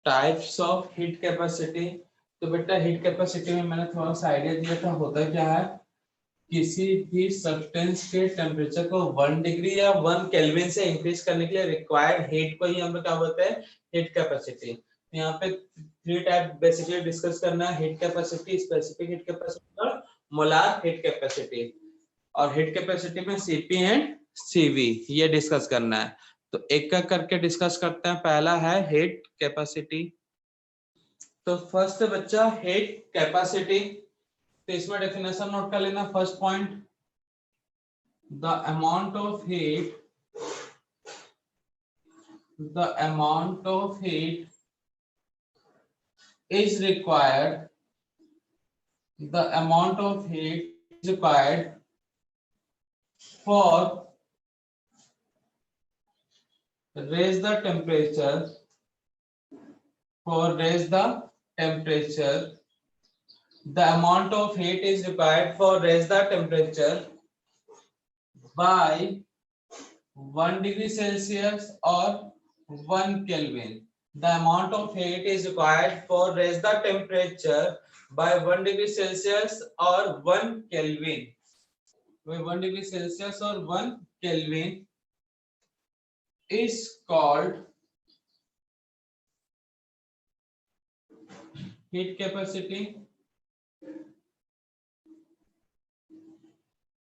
Types of heat capacity. तो बेटा heat capacity में मैंने थोड़ा सा आइडिया दिया था, होता क्या है, किसी भी सब्सटेंस के टेम्परेचर को 1 डिग्री या 1 केल्विन से इंक्रीज करने के लिए रिक्वायर्ड हीट को ही हम लोग क्या बोलते हैं, हीट कैपेसिटी। यहाँ पे 3 टाइप बेसिकली डिस्कस करना है, heat capacity, specific heat capacity और मोलार हीट कैपेसिटी। और हीट कैपेसिटी में सीपी एंड सीवी ये डिस्कस करना है। तो एक एक करके डिस्कस करते हैं। पहला है हीट कैपेसिटी। तो फर्स्ट बच्चा हीट कैपेसिटी, तो इसमें डेफिनेशन नोट कर लेना। First point, the amount of heat is required for raise the temperature the amount of heat is required for raise the temperature by 1 degree Celsius or 1 Kelvin. The amount of heat is required for raise the temperature by 1 degree Celsius or 1 Kelvin. By 1 degree Celsius or 1 Kelvin is called heat capacity.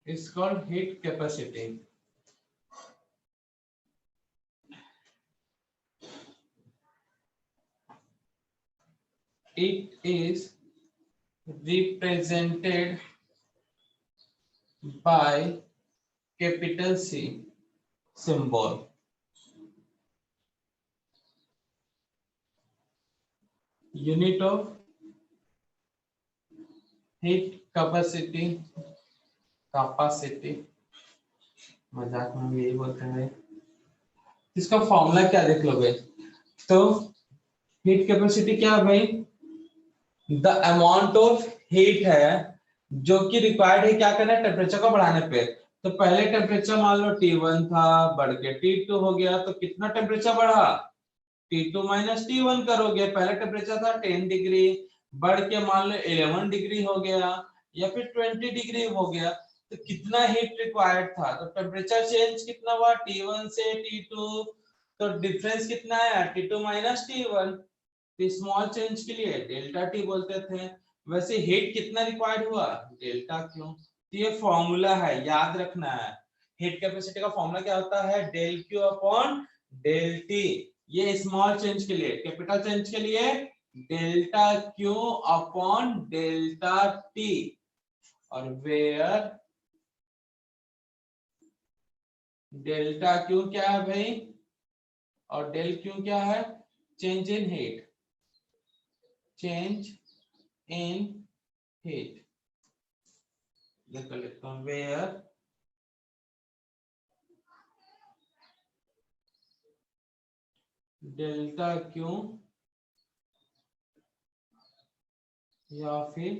Is called heat capacity. It is represented by capital C symbol. Unit of heat capacity. मजाक में यही बोलते हैं। इसका formula क्या देख लोगे, तो हीट कैपेसिटी क्या है भाई, द अमाउंट ऑफ हीट है जो कि रिक्वायर्ड है क्या करना है, टेम्परेचर को बढ़ाने पे। तो पहले टेम्परेचर मान लो T1 था, बढ़ के T2 हो गया, तो कितना टेम्परेचर बढ़ा, T2 माइनस T1 करोगे। पहले टेम्परेचर था 10 डिग्री, बढ़ के मान लो 11 डिग्री हो गया या फिर 20 डिग्री हो गया, तो कितना हीट रिक्वायर्ड था, तो टेम्परेचर चेंज कितना हुआ T1 से T2, तो डिफरेंस कितना है T2 minus T1। Small change के लिए डेल्टा टी बोलते थे। वैसे हीट कितना रिक्वायर्ड हुआ, डेल्टा क्यू। तो ये फॉर्मूला है, याद रखना है। हीट कैपेसिटी का फॉर्मूला क्या होता है, del Q upon del T. ये स्मॉल चेंज के लिए, कैपिटल चेंज के लिए delta Q upon delta T. और वेयर डेल्टा क्यू क्या है भाई, और डेल क्यू क्या है, change in heat, change in heat. लिख लेता हूं, वेयर डेल्टा क्यू या फिर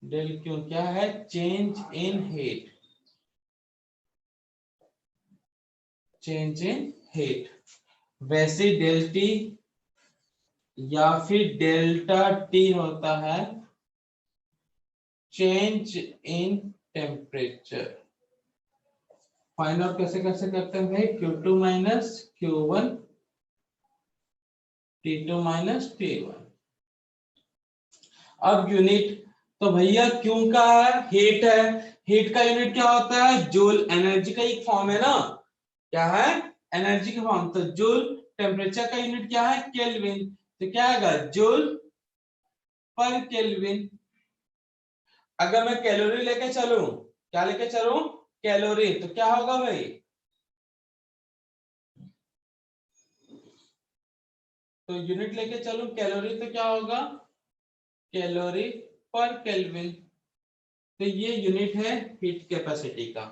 डेल क्यू क्या है, change in heat, change in heat. वैसे डेल टी या फिर डेल्टा टी होता है change in temperature. Find out कैसे कैसे करते हैं भाई, Q2 minus Q1, T2 minus T1। अब यूनिट, तो भैया क्यों का है, हीट है, हीट का यूनिट क्या होता है, जूल। एनर्जी का एक फॉर्म है ना, क्या है, एनर्जी का फॉर्म। तो जूल, टेम्परेचर का यूनिट क्या है, केल्विन। तो क्या आएगा, जूल पर केल्विन। अगर मैं कैलोरी लेके चलूं, क्या लेके चलूं, कैलोरी, तो क्या होगा भाई, तो यूनिट लेके चलूं कैलोरी, तो क्या होगा, कैलोरी पर केल्विन। तो ये यूनिट है हीट कैपेसिटी का।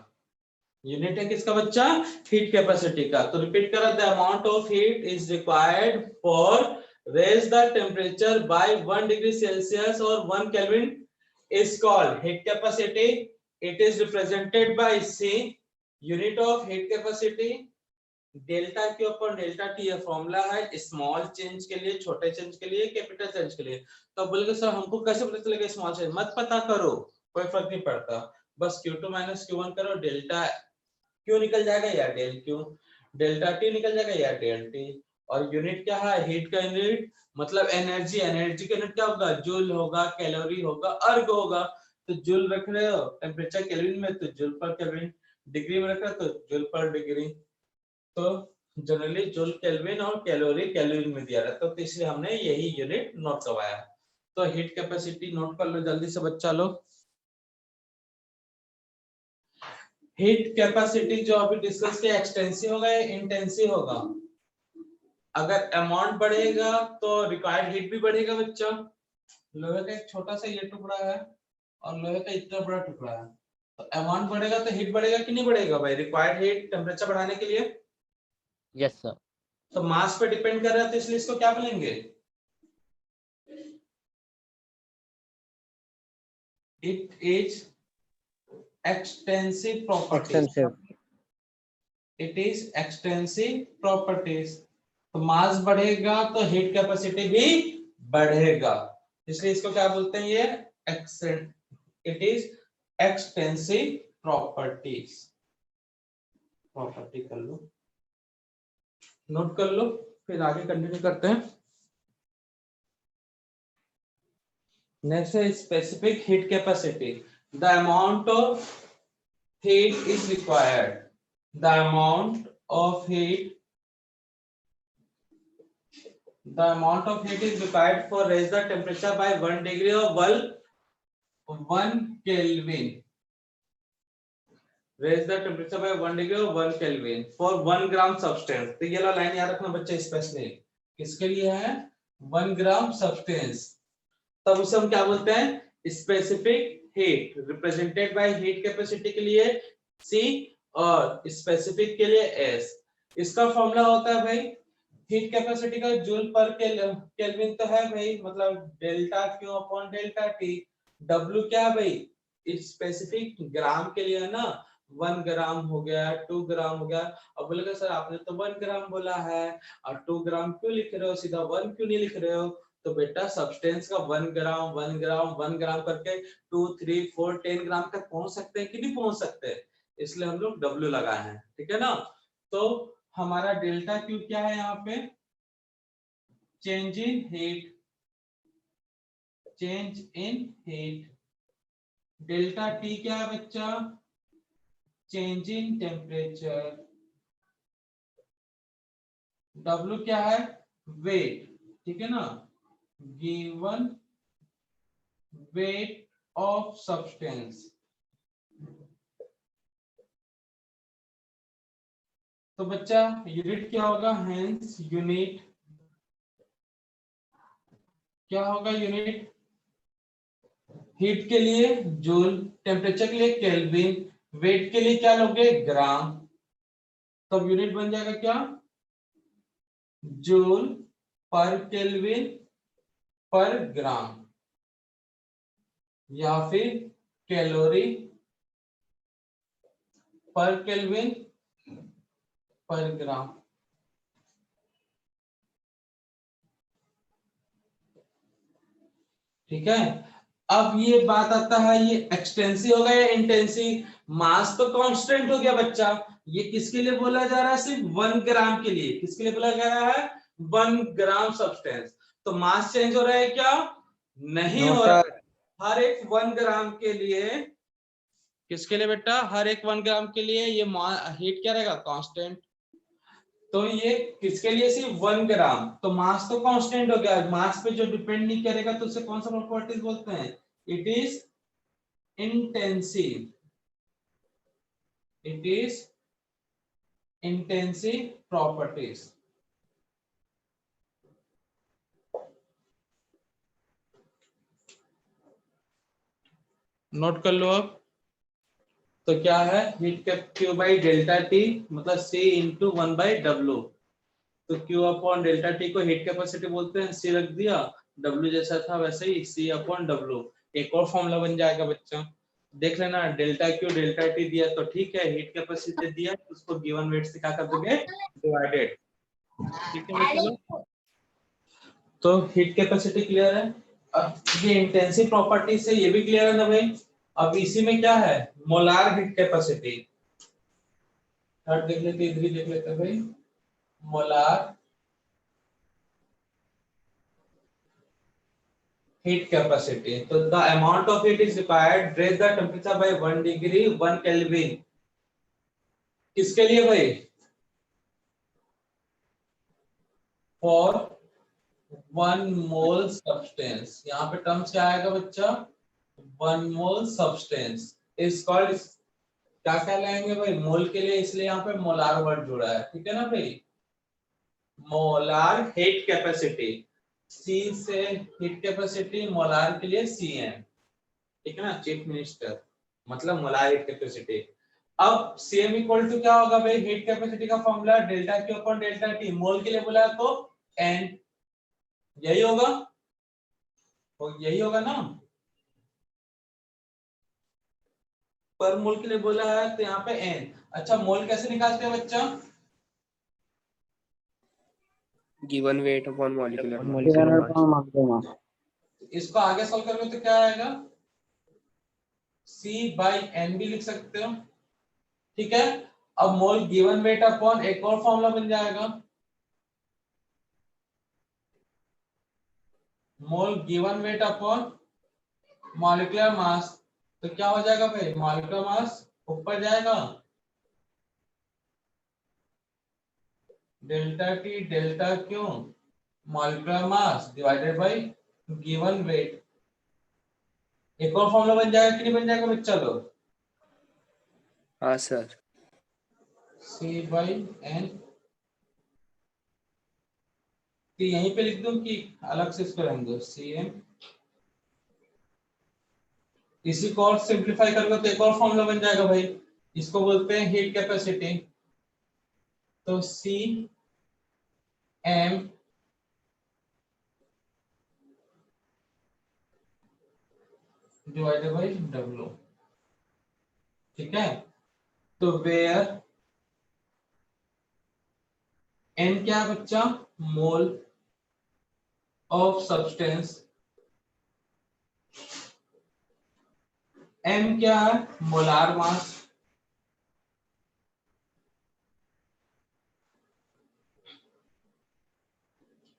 यूनिट है किसका बच्चा, हीट कैपेसिटी का। तो रिपीट करा, the amount of heat is required for raise the temperature by 1 degree Celsius और 1 kelvin is called heat capacity. It is represented by C, unit of heat capacity, delta Q upon delta T ये formula है small change के लिए, छोटे change के लिए, capital change के लिए। तो बोलेंगे सर हमको कैसे पता चलेगा स्मॉल चेंज? मत पता करो, कोई फर्क नहीं पड़ता, बस Q2 माइनस Q1 करो, डेल्टा क्यू निकल जाएगा या डेल क्यू, डेल्टा टी निकल जाएगा या डेल टी। और यूनिट क्या है? हीट का यूनिट मतलब एनर्जी, एनर्जी का यूनिट क्या होगा? जूल होगा, कैलोरी होगा, अर्ग होगा। तो जूल रख रहे हो टेम्परेचर केल्विन में तो जूल पर केल्विन, डिग्री में रख रहे हो तो जूल पर डिग्री। तो जनरली जूल केल्विन और कैलोरी केल्विन में दिया रहता है, तो इसलिए हमने यही यूनिट नोट करवाया। तो हीट कैपेसिटी नोट कर लो जल्दी से बच्चा लोग। हीट कैपेसिटी जो अभी डिस्कस किया एक्सटेंसिव होगा या इंटेंसिव होगा? अगर अमाउंट बढ़ेगा तो रिक्वायर्ड हीट भी बढ़ेगा बच्चा। लोहे का एक छोटा सा ये टुकड़ा है और लोहे का इतना बड़ा टुकड़ा है, तो अमाउंट बढ़ेगा तो हीट बढ़ेगा कि नहीं बढ़ेगा भाई? रिक्वायर्ड हीट टेम्परेचर बढ़ाने के लिए। Yes sir. तो मास पे डिपेंड कर रहा है, तो इसलिए इसको क्या बोलेंगे? It is extensive properties. Extensive. It is extensive properties. तो मास बढ़ेगा तो हीट कैपेसिटी भी बढ़ेगा, इसलिए इसको क्या बोलते हैं? ये extent, it is extensive properties. Property कर लो, नोट कर लो, फिर आगे कंटिन्यू करते हैं। नेक्स्ट है specific heat capacity. The amount of heat is required, the amount of heat is required for raise the temperature by 1 degree or 1 Kelvin, raise the temperature by 1 degree or 1 Kelvin for 1 gram substance। तो ये line याद रखना बच्चे, specially किसके लिए है? 1 ग्राम substance. तब उसे हम क्या बोलते हैं? Specific heat, represented by heat capacity के लिए C और स्पेसिफिक के लिए S। इसका फॉर्मूला होता है भाई हीट कैपेसिटी का जूल पर केल्विन तो है भाई, मतलब delta Q upon delta T. W क्या है भाई? स्पेसिफिक ग्राम के लिए है ना, 1 ग्राम हो गया, 2 ग्राम हो गया। अब बोलेगा सर आपने तो 1 ग्राम बोला है और 2 ग्राम क्यों लिख रहे हो, सीधा 1 क्यों नहीं लिख रहे हो? तो बेटा सब्सटेंस का 1 ग्राम 1 ग्राम 1 ग्राम करके 2 3 4 10 ग्राम तक पहुंच सकते हैं कि नहीं पहुंच सकते, इसलिए हम लोग W लगाए हैं, ठीक है ना। तो हमारा डेल्टा क्यू क्या है यहाँ पे? Change in heat, change in heat. Delta T क्या है बच्चा? Change in temperature. W क्या है? वेट, ठीक है ना, गिवन वेट ऑफ सब्सटेंस। तो बच्चा यूनिट क्या होगा? हेंस यूनिट क्या होगा? यूनिट हीट के लिए जूल, टेम्परेचर के लिए केल्विन, वेट के लिए क्या लोगे? ग्राम। तब यूनिट बन जाएगा क्या? जूल पर केल्विन पर ग्राम, या फिर कैलोरी पर केल्विन पर ग्राम। ठीक है। अब ये बात आता है, ये एक्सटेंसिव होगा या इंटेंसिव? मास तो कांस्टेंट हो गया बच्चा, ये किसके लिए बोला जा रहा है? सिर्फ 1 ग्राम के लिए। किसके लिए बोला जा रहा है? 1 ग्राम सब्सटेंस। तो मास चेंज हो रहा है क्या? नहीं हो रहा। हर एक 1 ग्राम के लिए, किसके लिए बेटा? हर एक 1 ग्राम के लिए ये हीट क्या रहेगा? कांस्टेंट। तो ये किसके लिए? सिर्फ 1 ग्राम। तो मास तो कांस्टेंट हो गया, मास पे जो डिपेंड नहीं करेगा तो उसे कौन सा प्रॉपर्टीज बोलते हैं? It is intensive, it is intensive properties. Note कर लो अब। तो क्या है? Heat Q by delta T मतलब C इंटू 1 बाई W। तो Q अपॉन डेल्टा टी को हीट कैपेसिटी बोलते हैं, C रख दिया, W जैसा था वैसे ही C अपॉन W। एक और फॉर्मूला बन जाएगा बच्चा। देख लेना, डेल्टा क्यू डेल्टा टी दिया तो ठीक है, हीट कैपेसिटी दिया तो उसको गिवन वेट से क्या कर दोगे, डिवाइडेड। ठीक है चलो, तो हीट कैपेसिटी क्लियर है। अब ये इंटेंसिव प्रॉपर्टी से ये भी क्लियर है ना भाई। अब इसी में क्या है, मोलार हीट कैपेसिटी। थर्ड देख लेते, इधर ही देख लेते हैं भाई, molar heat capacity. So the amount of heat is required, raise the temperature by 1 degree 1 Kelvin. किसके लिए भाई, for 1 mole substance। यहाँ पे टर्म्स क्या आएगा बच्चा, 1 mole substance is called, क्या कहलाएंगे भाई, मोल के लिए, इसलिए यहाँ पे मोलार वर्ड जुड़ा है, ठीक है ना भाई। मोलार हीट कैपेसिटी, सी से हीट कैपेसिटी, मोलार के लिए सीएम, ठीक है ना, चीफ मिनिस्टर, मतलब मोलार हीट कैपेसिटी। अब सीएम इक्वल टू क्या होगा भाई, हीट कैपेसिटी का formula delta Q upon delta T, mole के लिए बोला तो एन, यही होगा, तो यही होगा ना, पर मोल के लिए बोला है तो यहाँ पे एन। अच्छा मोल कैसे निकालते हैं बच्चा, गिवन वेट अपॉन मॉलिक्यूलर मास। गिवन अपॉन मॉलिक्यूलर मास। इसको आगे सॉल्व करोगे तो क्या आएगा, C बाई एन भी लिख सकते हो, ठीक है। अब मोल गिवन वेट अपॉन एक और फॉर्मूला बन जाएगा, mole given weight upon molecular mass, तो क्या हो जाएगा भाई, मॉलिक्यूलर मास ऊपर जाएगा, delta T delta Q molecular mass divided by given weight. एक और फॉर्मूला बन जाएगा कि नहीं बन जाएगा बच्चा लोग, हाँ सर। C बाई एन, तो यहीं पे लिख दूं कि अलग से इसको रहने दो, CM। इसी को और सिंप्लीफाई करोगे तो एक और फॉर्मूला बन जाएगा भाई, इसको बोलते हैं हीट कैपेसिटी, तो C M divided by W, ठीक है। तो वेयर N क्या है बच्चा, मोल ऑफ सब्सटेंस, M क्या है, मोलार मास,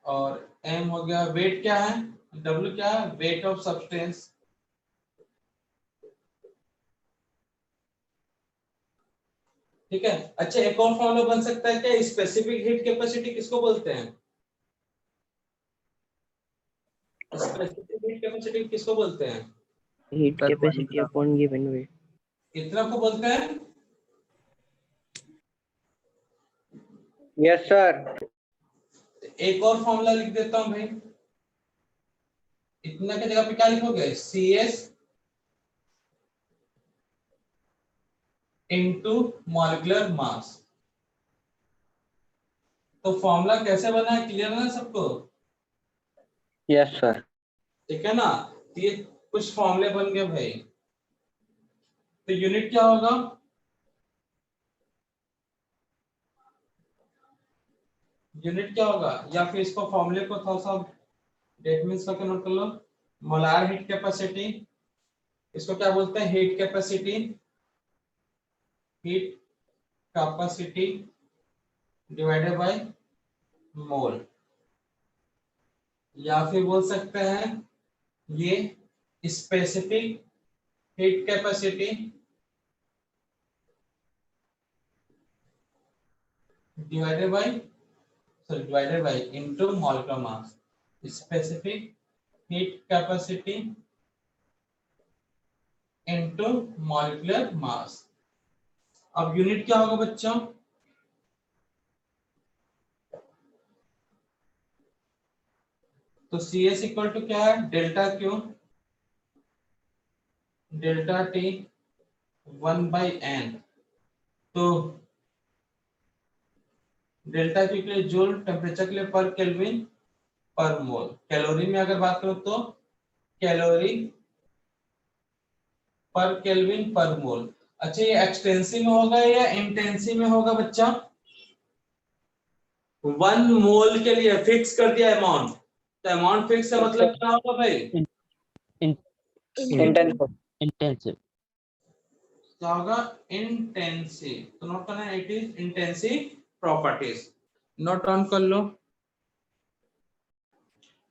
और M हो गया वेट क्या है, W क्या है, वेट ऑफ सब्सटेंस, ठीक है। अच्छा एक और फॉर्मूला बन सकता है क्या, स्पेसिफिक हीट कैपेसिटी किसको बोलते हैं, स्पेसिफिक हीट कैपेसिटी किसको बोलते हैं, heat capacity upon given weight. इतना को बोलते हैं, यस सर। एक और फॉर्मूला लिख देता हूं भाई, इतना की जगह पे क्या लिखोगे, CS इनटू मॉलिक्यूलर मास। तो फॉर्मूला कैसे बना है क्लियर है ना सबको, यस सर। ठीक है ना। तो ये कुछ फॉर्मूले बन गए भाई, तो यूनिट क्या होगा, यूनिट क्या होगा, या फिर इसको फॉर्मूले को थोड़ा सा डेट मीन्स करके नोट कर लो, मोलार हीट कैपेसिटी, इसको क्या बोलते हैं, heat capacity, heat capacity divided by mole, या फिर बोल सकते हैं ये specific heat capacity divided by into molecular mass, specific heat capacity into molecular mass. अब यूनिट क्या होगा बच्चों, तो CS इक्वल टू क्या है, delta Q delta T 1 by N, तो डेल्टा क्यू के लिए जूल, टेम्परेचर के लिए पर केल्विन पर मोल, कैलोरी में अगर बात करो तो कैलोरी पर केल्विन पर मोल। अच्छा ये एक्सटेंसिव में होगा या इंटेंसिव में होगा बच्चा? 1 मोल के लिए फिक्स कर दिया अमाउंट, तो अमाउंट फिक्स है मतलब क्या होगा भाई? इंटेंसिव। क्या होगा? इंटेंसिव। तो नोट करना, it is intensive properties. Note on कर लो।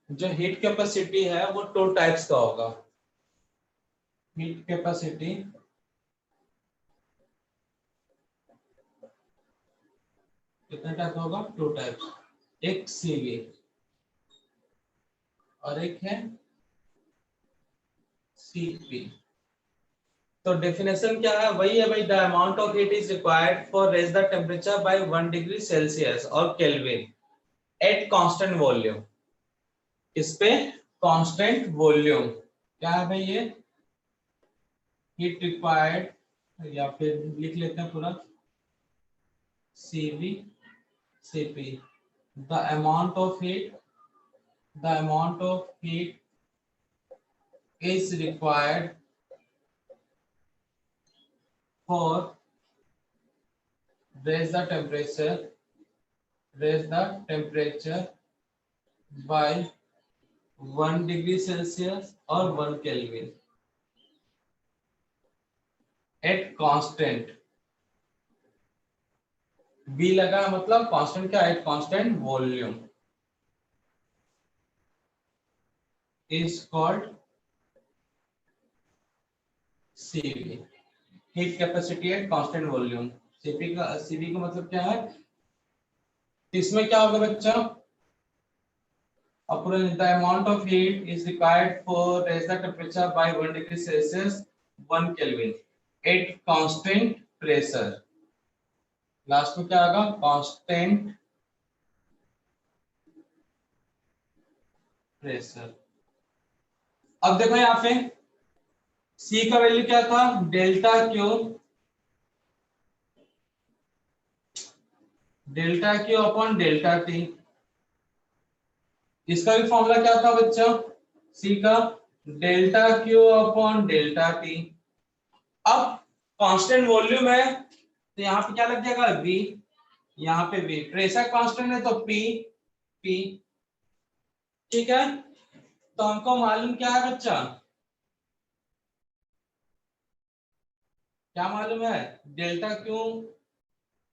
जो हीट कैपेसिटी है वो 2 टाइप्स का होगा। हीट कैपेसिटी कितने टाइप का होगा? 2 टाइप्स, एक सीवी और एक है सीपी। तो डेफिनेशन क्या है? वही है भाई, the amount of heat is required for raise the temperature by 1 degree Celsius और केल्विन एट कांस्टेंट वॉल्यूम। इस पे कांस्टेंट वॉल्यूम क्या है भाई? ये हीट रिक्वायर्ड, या फिर लिख लेते हैं पूरा, CV CP, the amount of heat is required for raise the temperature by 1 degree Celsius or 1 Kelvin at constant, V लगा मतलब कांस्टेंट क्या है? Constant volume is called CV, heat capacity eight constant volume. CV का मतलब क्या है? इसमें क्या होगा बच्चा? the amount of heat is required for raise the temperature by 1 degree Celsius 1 Kelvin at constant pressure। Last में क्या होगा? Constant pressure. अब देखो यहाँ पे C का वैल्यू क्या था? Delta Q upon delta T. इसका भी फॉर्मूला क्या था बच्चा? C का delta Q upon delta T. अब कांस्टेंट वॉल्यूम है तो यहाँ पे क्या लग जाएगा? V, यहाँ पे V। प्रेशर कांस्टेंट है तो P। ठीक है, तो हमको मालूम क्या है बच्चा? क्या मालूम है? Delta Q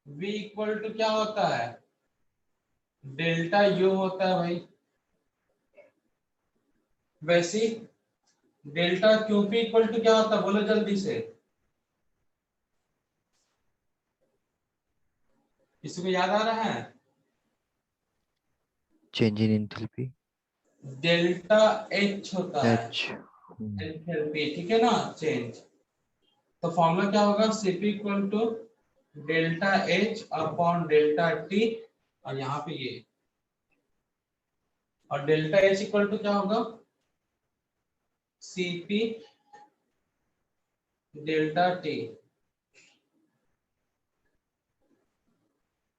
V equal to क्या होता है? डेल्टा U होता है भाई। वैसे डेल्टा QP इक्वल टू क्या होता है? बोलो जल्दी से, किसी को याद आ रहा है? चेंज इन एंथैल्पी, डेल्टा H होता है, एच। एंथैल्पी, ठीक है ना, चेंज। तो फॉर्मूला क्या होगा? Cp equal to delta H upon delta T, और यहाँ पे ये, और डेल्टा H इक्वल टू क्या होगा? Cp डेल्टा T,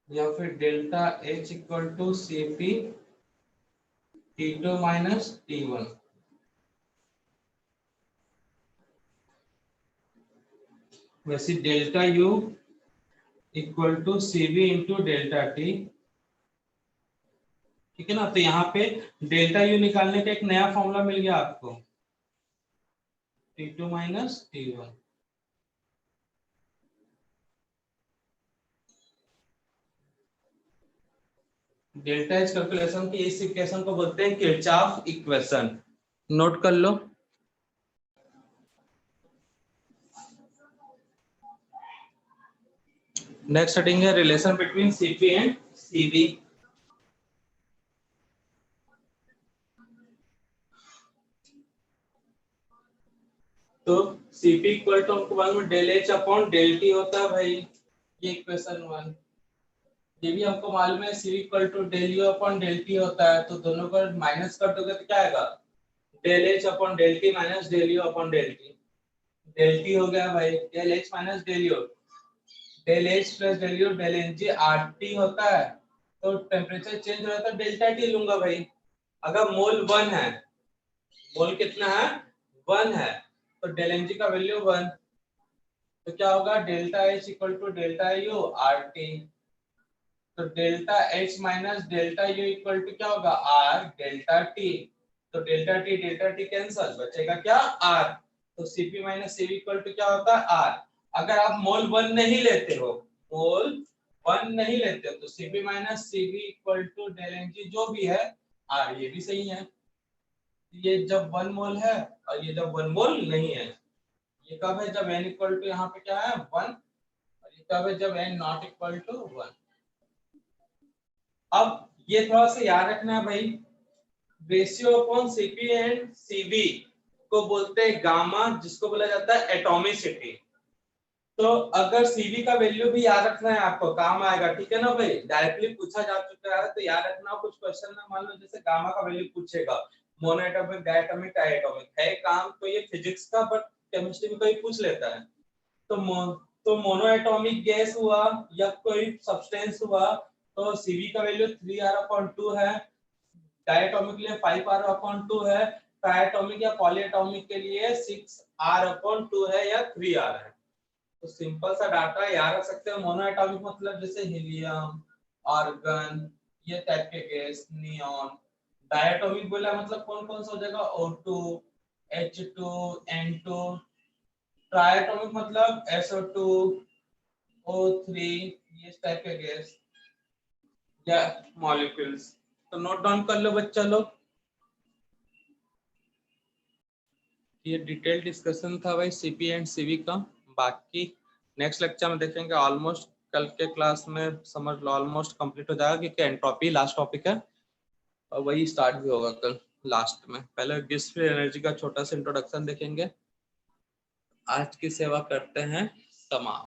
या फिर delta H equal to Cp T2 minus T1। वैसे delta U equal to Cv into delta T, ठीक है ना। तो यहाँ पे डेल्टा U निकालने का एक नया फॉर्मूला मिल गया आपको, T2 minus T1। Delta H calculation की इस इक्वेशन को बोलते हैं किरचॉफ इक्वेशन। नोट कर लो। नेक्स्ट हेडिंग है relation between Cp and Cv। तो Cp इक्वल टू हमको मालूम है del H upon del T होता है भाई, ये इक्वेशन 1। ये भी हमको मालूम है Cv equal to del U upon del T होता है। तो दोनों को माइनस कर दोगे तो क्या आएगा? Del H upon del T minus del U upon del T. Del T हो गया भाई, del H minus del U, del H plus del U del N G R T होता है। तो टेम्परेचर चेंज हो रहा है तो डेल्टा टी लूंगा भाई। अगर मोल 1 है, मोल कितना है? 1 है, तो डेल एन जी का वैल्यू 1, तो क्या होगा delta H equal to delta U R T. तो delta H minus delta U equal to क्या होगा आर डेल्टा टी। तो डेल्टा टी कैंसल, बचेगा क्या आर। तो CP minus CV equal to क्या होता है आर। अगर आप मोल 1 नहीं लेते हो, मोल 1 नहीं लेते हो, तो CP minus CV equal to del N G जो भी है आर, ये भी सही है। ये जब 1 मोल है और ये जब 1 मोल नहीं है। ये कब है जब n इक्वल टू यहाँ पे क्या है 1, और ये कब है जब n नॉट इक्वल टू 1। अब ये थोड़ा सा याद रखना है भाई, ratio upon CP and CV को बोलते हैं गामा, जिसको बोला जाता है एटॉमिसिटी। तो अगर सीवी का वैल्यू भी याद रखना है आपको, काम आएगा, ठीक है ना भाई, डायरेक्टली पूछा जा चुका है तो याद रखना। कुछ क्वेश्चन में मान लो जैसे गामा का वैल्यू पूछेगा, मोनोएटॉमिक डायटॉमिक डायटॉमिक है काम, तो ये फिजिक्स का बट केमिस्ट्री में कोई पूछ लेता है। तो मोनोएटॉमिक गैस हुआ या कोई सब्सटेंस हुआ तो सीवी का वैल्यू 3r/2 है, डायटॉमिक के लिए 5r/2 है, ट्राइएटॉमिक या पॉलीएटॉमिक के लिए 6r/2 है या 3r है। तो सिंपल सा डाटा याद रख सकते हो। मोनोएटॉमिक मतलब जैसे हीलियम, आर्गन, ये टाइप के गैस, नियॉन। डायटॉमिक बोला मतलब कौन कौन सा हो जाएगा O2, H2, N2। ट्राइएटॉमिक मतलब SO2, O3, ये टाइप के गैस या मॉलिक्यूल्स। तो नोट डाउन कर लो बच्चा लोग। ये डिटेल डिस्कशन था भाई सीपी एंड सीवी का। बाकी नेक्स्ट लेक्चर में देखेंगे, ऑलमोस्ट कल के क्लास में समझ लो ऑलमोस्ट कंप्लीट हो जाएगा, क्योंकि एंट्रोपी लास्ट टॉपिक है और वही स्टार्ट भी होगा कल लास्ट में। पहले गिब्स फ्री एनर्जी का छोटा सा इंट्रोडक्शन देखेंगे। आज की सेवा करते हैं समाप्त।